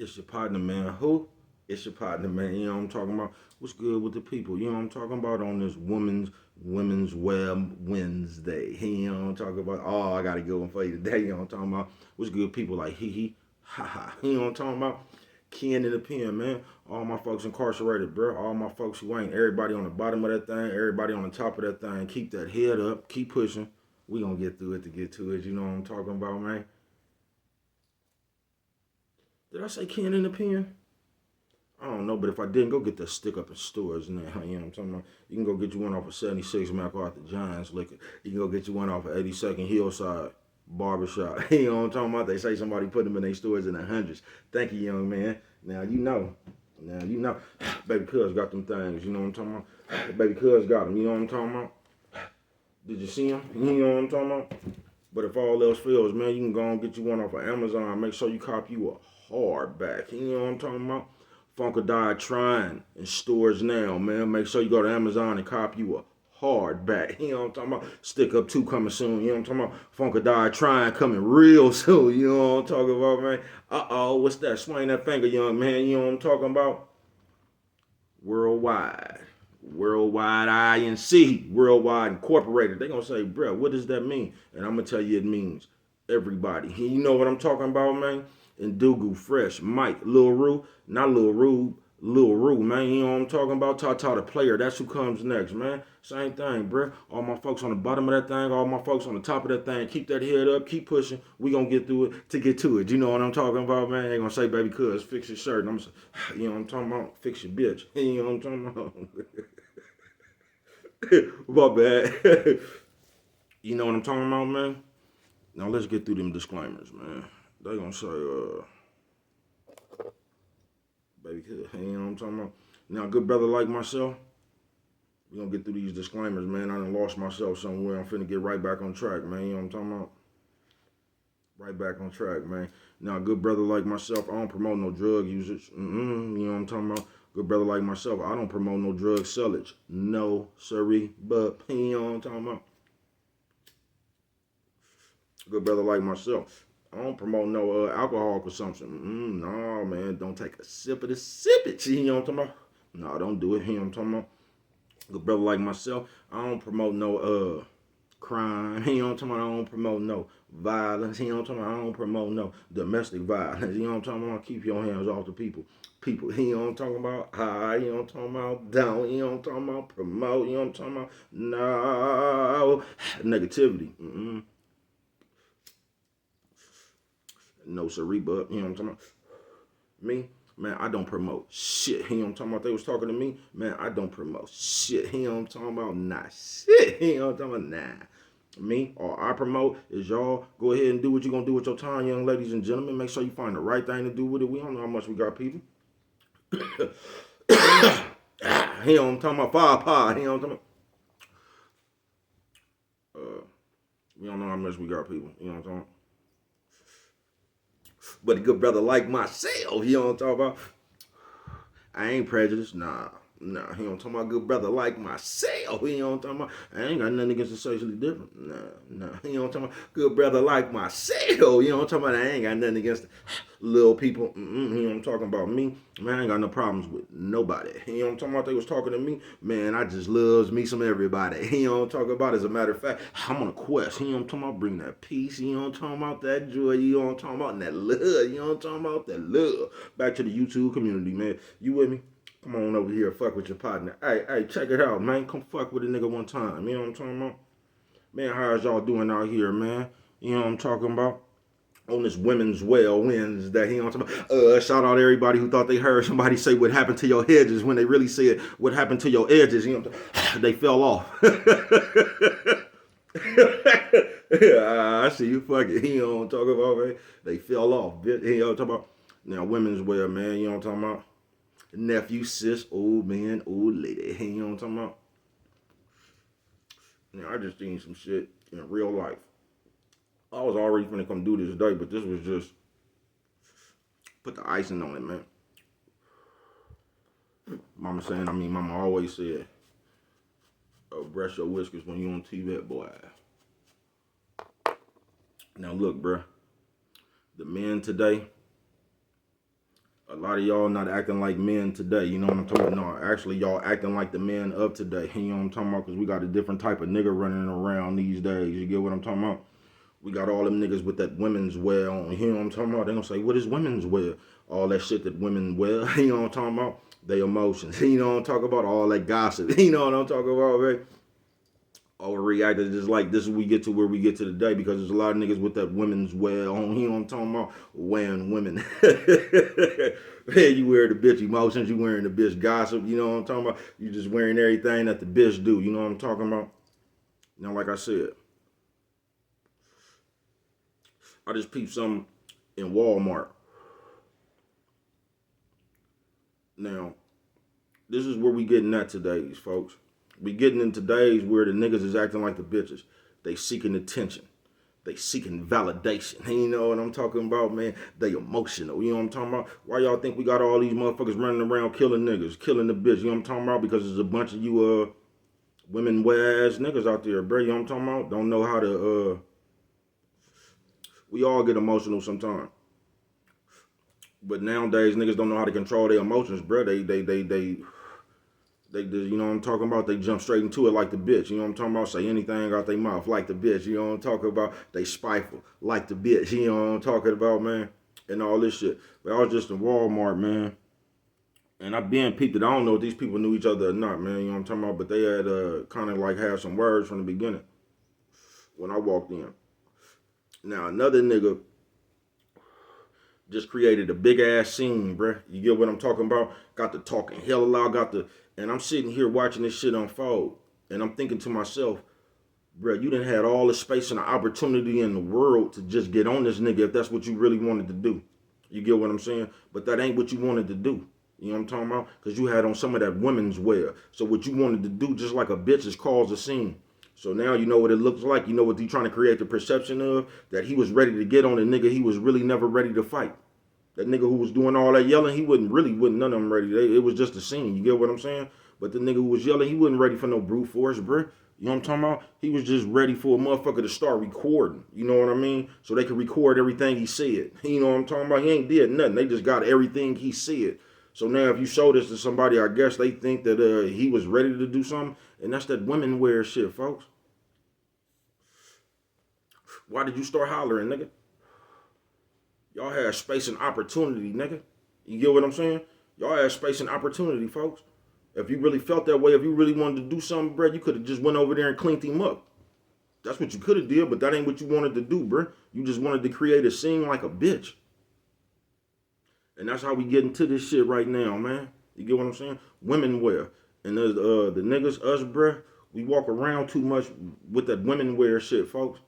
It's your partner, man. Who? It's your partner, man. You know what I'm talking about? What's good with the people? You know what I'm talking about on this women's Web Wednesday. You know what I'm talking about? Oh, I got a good one for you today. You know what I'm talking about? What's good, people like hee hee, ha ha. You know what I'm talking about? Ken in the pen, man. All my folks incarcerated, bro. All my folks who ain't. Everybody on the bottom of that thing. Everybody on the top of that thing. Keep that head up. Keep pushing. We gonna get through it to get to it. You know what I'm talking about, man? Did I say Ken in the pen? I don't know, but if I didn't, go get that stick up in stores now. You know what I'm talking about? You can go get you one off of 76 Macko out the Giants liquor. You can go get you one off of 82nd Hillside Barbershop. You know what I'm talking about? They say somebody put them in their stores in the hundreds. Thank you, young man. Now you know. Now you know. Baby Cuz got them things. You know what I'm talking about? Baby Cuz got them. You know what I'm talking about? Did you see them? You know what I'm talking about? But if all else fails, man, you can go and get you one off of Amazon. Make sure you cop you a hardback. You know what I'm talking about? Funkadide trying in stores now, man. Make sure you go to Amazon and cop you a hardback. You know what I'm talking about? Stick Up 2 coming soon. You know what I'm talking about? Funkadide trying coming real soon. You know what I'm talking about, man? Uh-oh, what's that? Swing that finger, young man. You know what I'm talking about? Worldwide. Worldwide INC. Worldwide Incorporated. They gonna say, bro, what does that mean? And I'm gonna tell you it means everybody. You know what I'm talking about, man? Ndugu, Fresh, Mike, Lil Rue, not Lil Rue, Lil Rue, man. You know what I'm talking about? Tata the player. That's who comes next, man. Same thing, bro. All my folks on the bottom of that thing, all my folks on the top of that thing. Keep that head up, keep pushing. We gonna get through it to get to it. You know what I'm talking about, man? They gonna say, baby, cuz, fix your shirt. And I'm gonna say, you know what I'm talking about? Fix your bitch. You know what I'm talking about? My bad. You know what I'm talking about, man? Now let's get through them disclaimers, man. They gonna say, baby, you know what I'm talking about? Now, a good brother like myself, we gonna get through these disclaimers, man. I done lost myself somewhere. I'm finna get right back on track, man. You know what I'm talking about? Right back on track, man. Now, a good brother like myself, I don't promote no drug usage. You know what I'm talking about? Good brother like myself, I don't promote no drug sellage. No, sorry, but you know what I'm talking about? Good brother like myself, I don't promote no alcohol consumption. No, man, don't take a sip of the sip it. You know what I'm talking about? No, don't do it. You know what I'm talking about? Good brother like myself, I don't promote no crime. You know what I'm talking about? I don't promote no violence. You know what I'm talking about? I don't promote no domestic violence. You know what I'm talking about? Keep your hands off the people. You know what I'm talking about? You know what I'm talking about? Don't. You know what I'm talking about? Promote. You know what I'm talking about? No. Negativity. No, siree, but you know what I'm talking about? Me, man, I don't promote shit. You know what I'm talking about? They was talking to me, man, I don't promote shit. You know what I'm talking about? Nah, shit. You know what I'm talking about? Nah. Me, all I promote is y'all go ahead and do what you're gonna do with your time, young ladies and gentlemen. Make sure you find the right thing to do with it. We don't know how much we got, people. You know what I'm talking about? Fire pie. You know what I'm talking about? We don't know how much we got, people. You know what I'm talking about? But a good brother like myself, you know what I'm talking about? I ain't prejudiced, nah. Nah, you know what I'm talking about? Good brother like myself, you know what I'm talking about? I ain't got nothing against the sexually different. Nah. You know what I'm talking about? Good brother like myself, you know what I'm talking about? I ain't got nothing against little people. You know what I'm talking about? Me, man, I ain't got no problems with nobody. You know what I'm talking about? They was talking to me, man, I just loves me some everybody. You know what I'm talking about? As a matter of fact, I'm on a quest. You know what I'm talking about? Bring that peace. You know what I'm talking about? That joy. You know what I'm talking about? And that love. You know what I'm talking about? That love. Back to the YouTube community, man. You with me? Come on over here, fuck with your partner. Hey, check it out, man. Come fuck with a nigga one time. You know what I'm talking about? Man, how's y'all doing out here, man? You know what I'm talking about? On this Women's Well Wednesday, you know what I'm talking about? Shout out to everybody who thought they heard somebody say what happened to your hedges when they really said what happened to your edges. You know what I'm talking about? They fell off. I see you fucking, you know what I'm talking about, man? They fell off. You know what I'm talking about? Now, Women's Well, man, you know what I'm talking about? Nephew, sis, old man, old lady. You know what I'm talking about? Now, I just seen some shit in real life. I was already finna come do this day, but this was just put the icing on it, man. Mama always said, brush your whiskers when you on TV, boy. Now, look, bruh. The men today, A lot of y'all not acting like men today. You know what I'm talking about? No, actually, y'all acting like the men of today. You know what I'm talking about? Because we got a different type of nigga running around these days. You get what I'm talking about? We got all them niggas with that women's wear on. You know what I'm talking about? They gonna say, what is women's wear? All that shit that women wear. You know what I'm talking about? They emotions. You know what I'm talking about? All that gossip. You know what I'm talking about, man? Overreacted just like this is we get to where we get to today because there's a lot of niggas with that women's wear on. You know what I'm talking about? Wearing women. Hey, you wear the bitch emotions, you wearing the bitch gossip, you know what I'm talking about? You just wearing everything that the bitch do, you know what I'm talking about? Now, like I said, I just peeped something in Walmart. Now, this is where we getting at today, folks. We getting in today's where the niggas is acting like the bitches. They seeking attention. They seeking validation. You know what I'm talking about, man? They emotional. You know what I'm talking about? Why y'all think we got all these motherfuckers running around killing niggas, killing the bitch? You know what I'm talking about? Because there's a bunch of you women wear ass niggas out there, bro. You know what I'm talking about? Don't know how to we all get emotional sometimes. But nowadays niggas don't know how to control their emotions, bro. They just, you know what I'm talking about? They jump straight into it like the bitch. You know what I'm talking about? Say anything out their mouth like the bitch. You know what I'm talking about? They spiteful like the bitch. You know what I'm talking about, man? And all this shit. But I was just in Walmart, man. And I been peeped it. I don't know if these people knew each other or not, man. You know what I'm talking about? But they had kind of like had some words from the beginning when I walked in. Now, another nigga just created a big ass scene, bruh. You get what I'm talking about? Got to talking hella loud, and I'm sitting here watching this shit unfold. And I'm thinking to myself, bruh, you done had all the space and the opportunity in the world to just get on this nigga if that's what you really wanted to do. You get what I'm saying? But that ain't what you wanted to do. You know what I'm talking about? Because you had on some of that women's wear. So what you wanted to do, just like a bitch, is cause a scene. So now you know what it looks like. You know what he's trying to create the perception of, that he was ready to get on a nigga he was really never ready to fight. That nigga who was doing all that yelling, he wasn't none of them ready. It was just a scene. You get what I'm saying? But the nigga who was yelling, he wasn't ready for no brute force, bruh. You know what I'm talking about? He was just ready for a motherfucker to start recording. You know what I mean? So they could record everything he said. You know what I'm talking about? He ain't did nothing. They just got everything he said. So now if you show this to somebody, I guess they think that he was ready to do something. And that's that women wear shit, folks. Why did you start hollering, nigga? Y'all had space and opportunity, nigga. You get what I'm saying? Y'all had space and opportunity, folks. If you really felt that way, if you really wanted to do something, bro, you could have just went over there and cleaned him up. That's what you could have did, but that ain't what you wanted to do, bro. You just wanted to create a scene like a bitch. And that's how we get into this shit right now, man. You get what I'm saying? Women wear. And the niggas, us, bro, we walk around too much with that women wear shit, folks.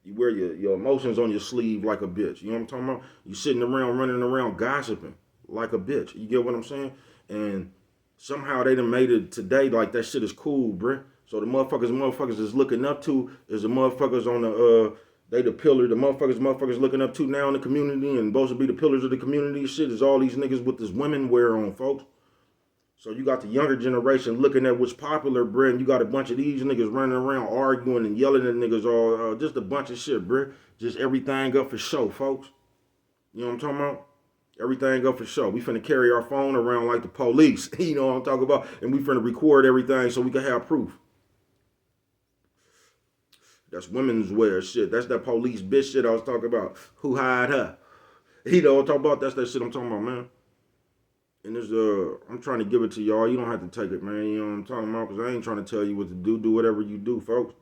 You wear your emotions on your sleeve like a bitch. You know what I'm talking about? You sitting around, running around, gossiping like a bitch. You get what I'm saying? And somehow they done made it today like that shit is cool, bruh. So the motherfuckers is looking up to is the motherfuckers on they the pillar, the motherfuckers looking up to now in the community and supposed to be the pillars of the community. Shit is all these niggas with this women wear on, folks. So you got the younger generation looking at what's popular, bruh, and you got a bunch of these niggas running around arguing and yelling at niggas all, just a bunch of shit, bruh. Just everything up for show, folks. You know what I'm talking about? Everything up for show. We finna carry our phone around like the police. You know what I'm talking about? And we finna record everything so we can have proof. That's women's wear shit. That's that police bitch shit I was talking about. Who hired her? You know what I'm talking about? That's that shit I'm talking about, man. And this, I'm trying to give it to y'all. You don't have to take it, man. You know what I'm talking about? Because I ain't trying to tell you what to do. Do whatever you do, folks.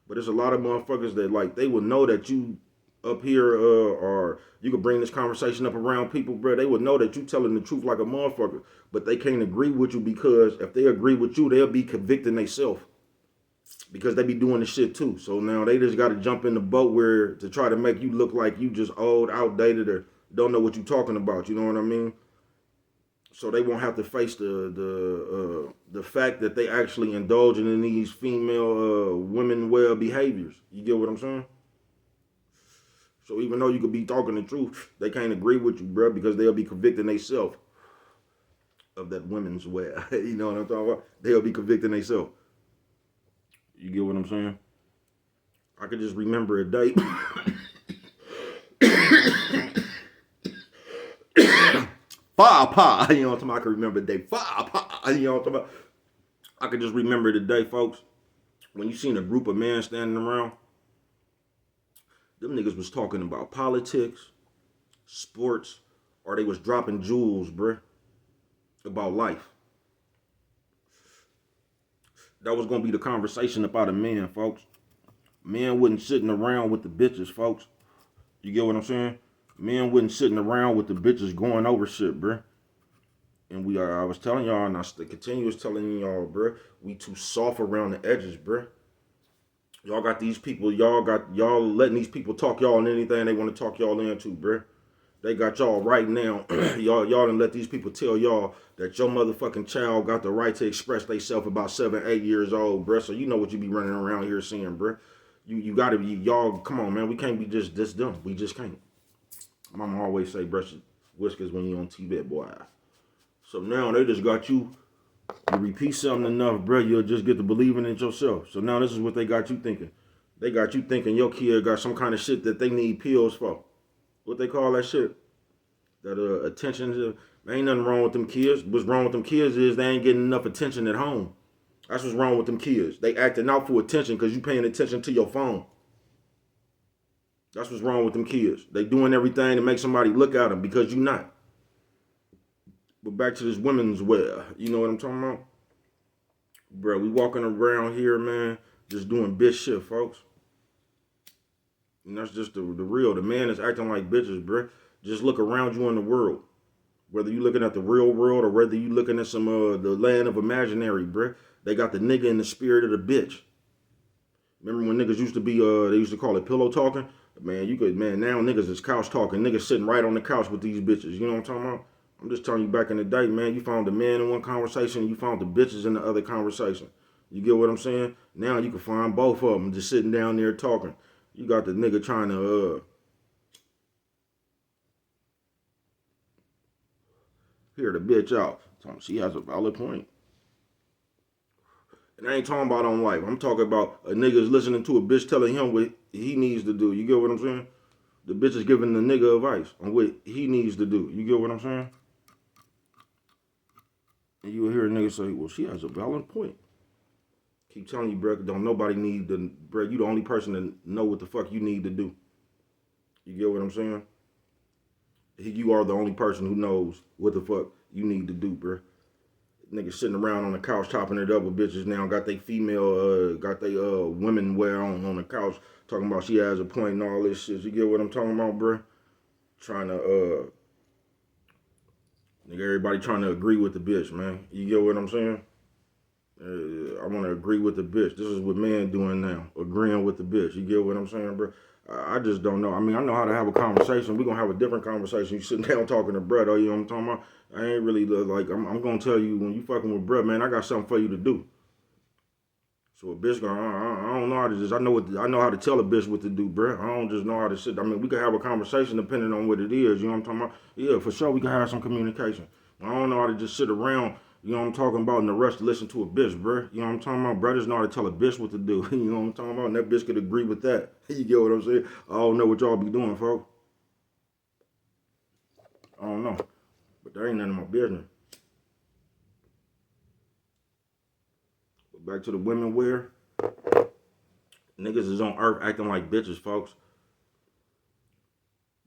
But there's a lot of motherfuckers that, like, they will know that you up here, or you could bring this conversation up around people, bro. They would know that you telling the truth like a motherfucker. But they can't agree with you because if they agree with you, they'll be convicting themselves. Because they be doing the shit too. So now they just got to jump in the boat where to try to make you look like you just old, outdated, or don't know what you talking about. You know what I mean? So they won't have to face the fact that they actually indulging in these female women well behaviors. You get what I'm saying? So even though you could be talking the truth, they can't agree with you, bro, because they'll be convicting themselves of that women's wear. You know what I'm talking about? They'll be convicting themselves. You get what I'm saying? I could just remember a day. Fire pie. You know what I'm talking about? I can remember the day. Fire pie. You know what I'm talking about? I can just remember the day, folks, when you seen a group of men standing around. Them niggas was talking about politics, sports, or they was dropping jewels, bruh, about life. That was gonna be the conversation about a man, folks. Men wasn't sitting around with the bitches, folks. You get what I'm saying? Men wasn't sitting around with the bitches going over shit, bruh. And I was telling y'all, and I continuous telling y'all, bruh, we too soft around the edges, bruh. Y'all got these people, y'all letting these people talk y'all in anything they want to talk y'all into, bruh. They got y'all right now. y'all done let these people tell y'all that your motherfucking child got the right to express themselves about 7, 8 years old, bruh. So you know what you be running around here seeing, bruh. You gotta be, y'all, come on, man. We can't be just this dumb. We just can't. Mama always say brush your whiskers when you on TV, boy. So now they just got you repeat something enough, bruh, you'll just get to believing in it yourself. So now this is what they got you thinking. They got you thinking your kid got some kind of shit that they need pills for. What they call that shit? That attention to, ain't nothing wrong with them kids. What's wrong with them kids is they ain't getting enough attention at home. That's what's wrong with them kids. They acting out for attention because you paying attention to your phone. That's what's wrong with them kids. They doing everything to make somebody look at them because you not. But back to this women's wear. You know what I'm talking about? Bro, we walking around here, man, just doing bitch shit, folks. And that's just the real. The man is acting like bitches, bro. Just look around you in the world. Whether you looking at the real world or whether you looking at some the land of imaginary, bro. They got the nigga in the spirit of the bitch. Remember when niggas used to be, they used to call it pillow talking? Man, now niggas is couch talking. Niggas sitting right on the couch with these bitches. You know what I'm talking about? I'm just telling you, back in the day, man, you found the man in one conversation, you found the bitches in the other conversation. You get what I'm saying? Now you can find both of them just sitting down there talking. You got the nigga trying to hear the bitch out. She has a valid point. And I ain't talking about on life. I'm talking about a nigga's listening to a bitch telling him what he needs to do. You get what I'm saying? The bitch is giving the nigga advice on what he needs to do. You get what I'm saying? And you will hear a nigga say, well, she has a valid point. Keep telling you, bro, don't nobody need to, bro, you the only person to know what the fuck you need to do. You get what I'm saying? You are the only person who knows what the fuck you need to do, bro. Niggas sitting around on the couch chopping it up with bitches now, got they female, got they women wear on the couch, talking about she has a point and all this shit. You get what I'm talking about, bro? Trying to, nigga, everybody trying to agree with the bitch, man. You get what I'm saying? I want to agree with the bitch. This is what men doing now, agreeing with the bitch. You get what I'm saying, bro? I just don't know. I mean, I know how to have a conversation. We're going to have a different conversation. You sitting down talking to Brett, you know what I'm talking about? I ain't really, like, I'm going to tell you, when you fucking with Brett, man, I got something for you to do. So a bitch going, I don't know how to just, I know how to tell a bitch what to do, Brett. I don't just know how to sit. I mean, we can have a conversation depending on what it is, you know what I'm talking about? Yeah, for sure, we can have some communication. I don't know how to just sit around, you know what I'm talking about, in the rush to listen to a bitch, bruh. You know what I'm talking about? Brothers know how to tell a bitch what to do. You know what I'm talking about? And that bitch could agree with that. You get what I'm saying? I don't know what y'all be doing, folks. I don't know. But that ain't none of my business. But back to the women wear. Niggas is on earth acting like bitches, folks.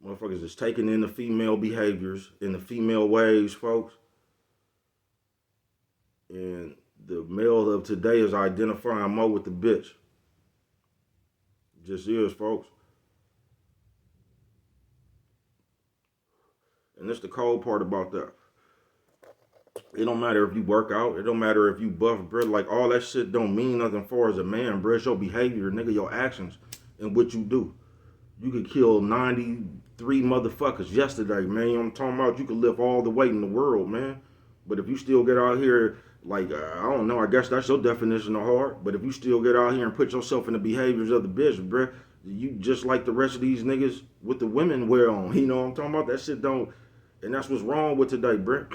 Motherfuckers is taking in the female behaviors, in the female ways, folks. And the male of today is identifying more with the bitch. Just is, folks. And that's the cold part about that. It don't matter if you work out. It don't matter if you buff, bro. Like, all that shit don't mean nothing for as a man, bro. It's your behavior, nigga, your actions, and what you do. You could kill 93 motherfuckers yesterday, man. You know what I'm talking about? You could lift all the weight in the world, man. But if you still get out here, like, I don't know, I guess that's your definition of hard. But if you still get out here and put yourself in the behaviors of the bitch, bro, you just like the rest of these niggas with the women wear on. You know what I'm talking about? That shit don't, and that's what's wrong with today, bro.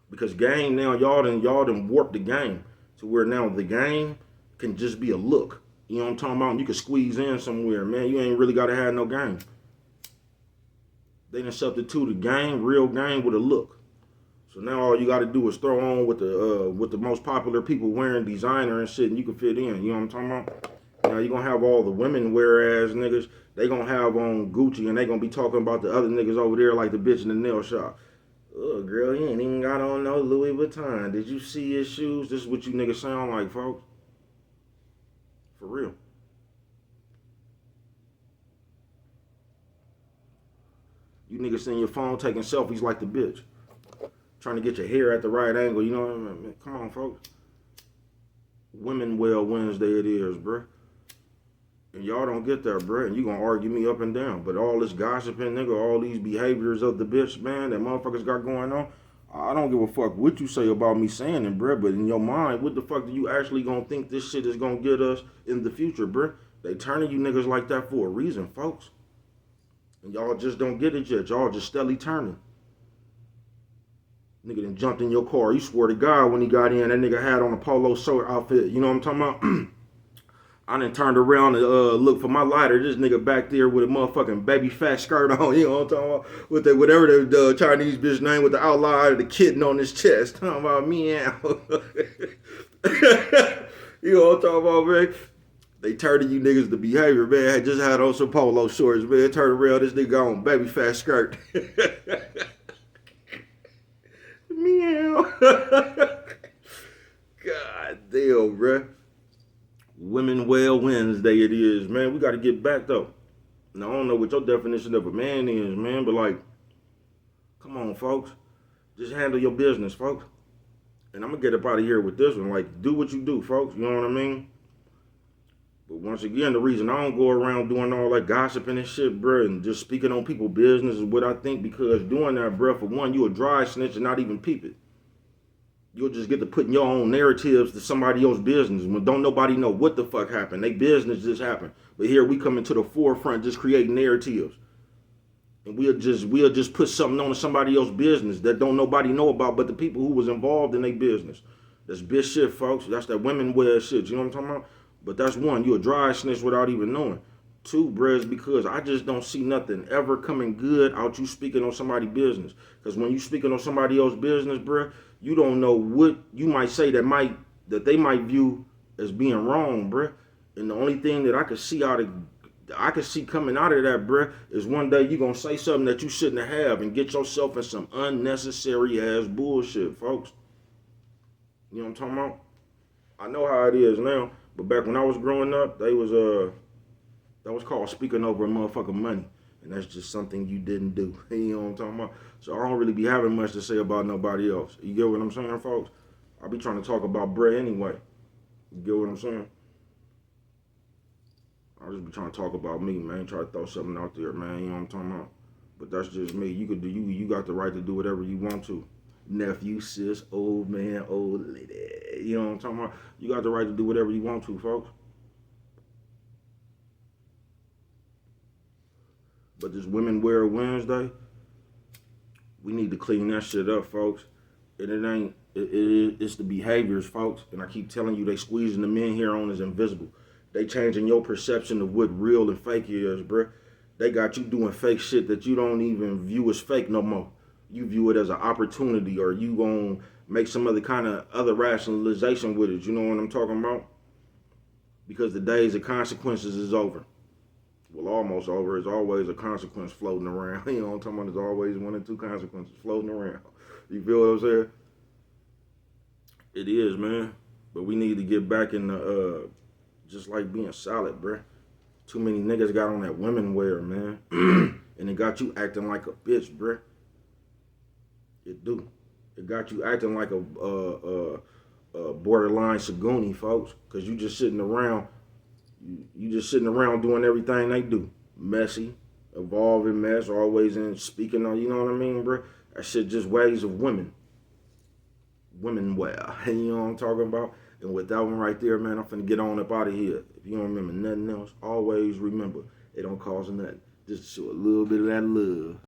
Because game now, y'all done warped the game to where now the game can just be a look. You know what I'm talking about? And you can squeeze in somewhere, man. You ain't really got to have no game. They done substituted game, real game, with a look. So now all you got to do is throw on with the most popular people wearing designer and shit, and you can fit in. You know what I'm talking about? Now you're gonna have all the women wear ass niggas. They gonna have on Gucci, and they gonna be talking about the other niggas over there like the bitch in the nail shop. Oh, girl, you ain't even got on no Louis Vuitton. Did you see his shoes? This is what you niggas sound like, folks. For real. You niggas sitting your phone taking selfies like the bitch. Trying to get your hair at the right angle, you know what I mean? Come on, folks. Women Well Wednesday it is, bruh. And y'all don't get there, bruh. And you gonna argue me up and down. But all this gossiping, nigga, all these behaviors of the bitch, man, that motherfuckers got going on, I don't give a fuck what you say about me saying it, bruh. But in your mind, what the fuck do you actually gonna think this shit is gonna get us in the future, bruh? They turning you niggas like that for a reason, folks. And y'all just don't get it yet. Y'all just steadily turning. Nigga done jumped in your car. You swear to God when he got in, that nigga had on a polo shirt outfit. You know what I'm talking about? I done turned around and looked for my lighter. This nigga back there with a motherfucking baby fat skirt on. You know what I'm talking about? With the, whatever the Chinese bitch name with the outline of the kitten on his chest. Talking about meow. You know what I'm talking about, man? They turning you niggas to behavior, man. I just had on some polo shorts, man. Turned around, this nigga on baby fat skirt. Meow. God damn, bruh. Women Well Wednesday it is, man. We got to get back, though. Now, I don't know what your definition of a man is, man, but, like, come on, folks. Just handle your business, folks. And I'm going to get up out of here with this one. Like, do what you do, folks. You know what I mean? But once again, the reason I don't go around doing all that gossiping and shit, bruh, and just speaking on people's business is what I think, because doing that, bruh, for one, you a dry snitch and not even peep it. You'll just get to putting your own narratives to somebody else's business when don't nobody know what the fuck happened. They business just happened. But here we come into the forefront just creating narratives. And we'll just put something on to somebody else's business that don't nobody know about but the people who was involved in their business. That's bitch shit, folks. That's that women wear shit. You know what I'm talking about? But that's one, you a dry snitch without even knowing. Two, bruh, is because I just don't see nothing ever coming good out you speaking on somebody's business. Because when you speaking on somebody else's business, bruh, you don't know what you might say that they might view as being wrong, bruh. And the only thing that I could see coming out of that, bruh, is one day you gonna say something that you shouldn't have and get yourself in some unnecessary ass bullshit, folks. You know what I'm talking about? I know how it is now, but back when I was growing up, that was called speaking over a motherfucking money. And that's just something you didn't do. You know what I'm talking about? So I don't really be having much to say about nobody else. You get what I'm saying, folks? I be trying to talk about bread anyway. You get what I'm saying? I just be trying to talk about me, man. Try to throw something out there, man. You know what I'm talking about? But that's just me. You got the right to do whatever you want to. Nephew, sis, old man, old lady. You know what I'm talking about? You got the right to do whatever you want to, folks. But this Women Wear Wednesday, we need to clean that shit up, folks. And it's the behaviors, folks. And I keep telling you, they squeezing the men here on as invisible. They changing your perception of what real and fake is, bruh. They got you doing fake shit that you don't even view as fake no more. You view it as an opportunity, or you gonna make some other kind of other rationalization with it. You know what I'm talking about? Because the days of consequences is over. Well, almost over. There's always a consequence floating around. You know what I'm talking about? There's always one or two consequences floating around. You feel what I'm saying? It is, man. But we need to get back in the, just like being solid, bruh. Too many niggas got on that women wear, man. And it got you acting like a bitch, bruh. It do. It got you acting like a borderline Saguni, folks. Because you just sitting around. You just sitting around doing everything they do. Messy, evolving mess, always in speaking on, you know what I mean, bro? That shit just ways of women. Women wear. You know what I'm talking about? And with that one right there, man, I'm finna get on up out of here. If you don't remember nothing else, always remember, it don't cost nothing. Just show a little bit of that love.